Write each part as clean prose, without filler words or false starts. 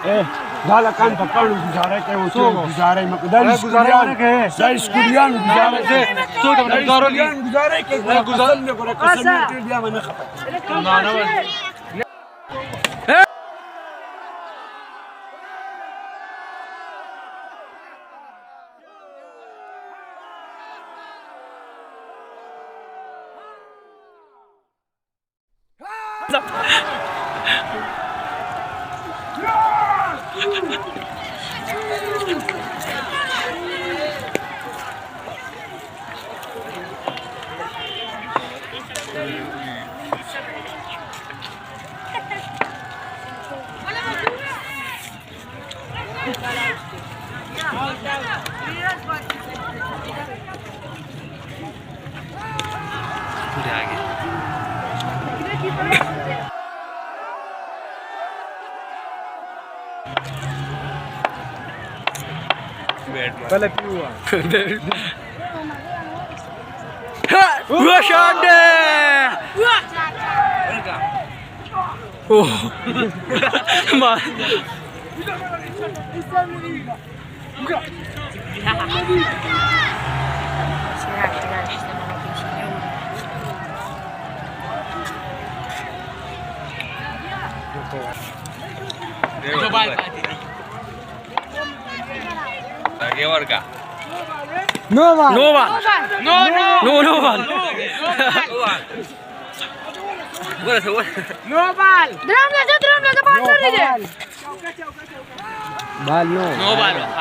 لا كان تقارن गुजारे के वो गुजारे मकदर गुजारे के सही स्कूलियान गुजारे से तो गुजारे के गुजारे ने को कसम के दिया मैंने खपा ना ना पहले हुआ No one.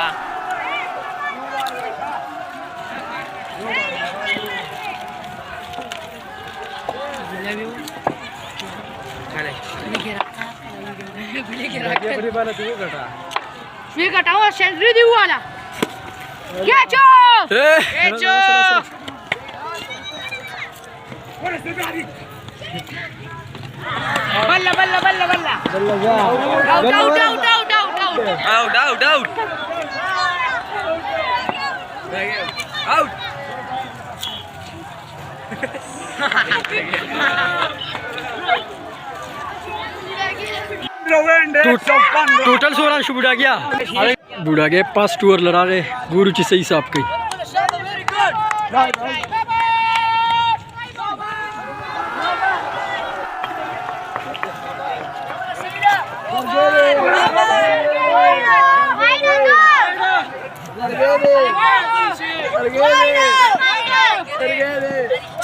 टोटल 16 बुढ़ा गया 5 टूर लड़ा गए गुरु ची सही साहब कई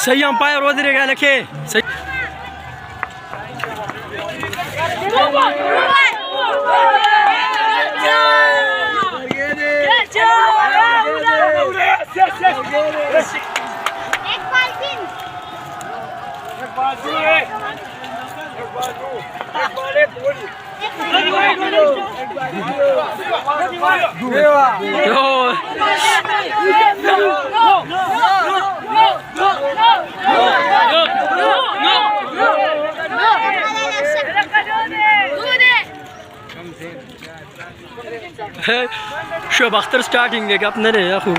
सही अंपायर रोज रहेगा लखे सही شو بختار ستارتینگ دیگه اپ نره اخو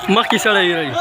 مخی سړی رہی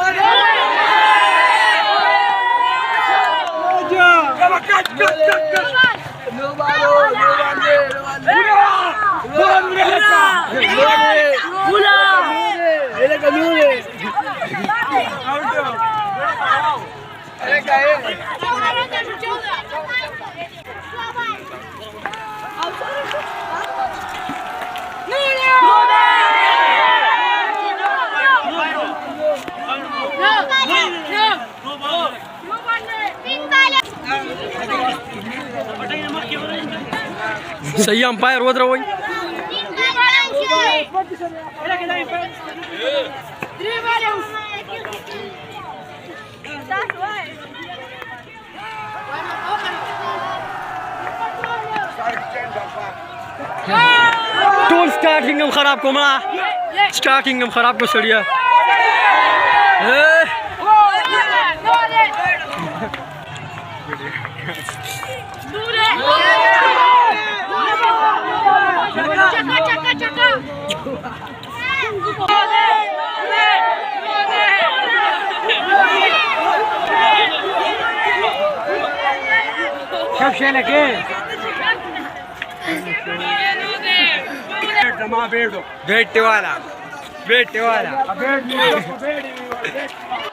सही अंपायर होत रहो टोल स्टार्टिंग हम खराब को मना स्टार्टिंग हम खराब को सड़िया Kap şöyle ki. ما بيدو भेट ठेवायला भेट ठेवायला بيد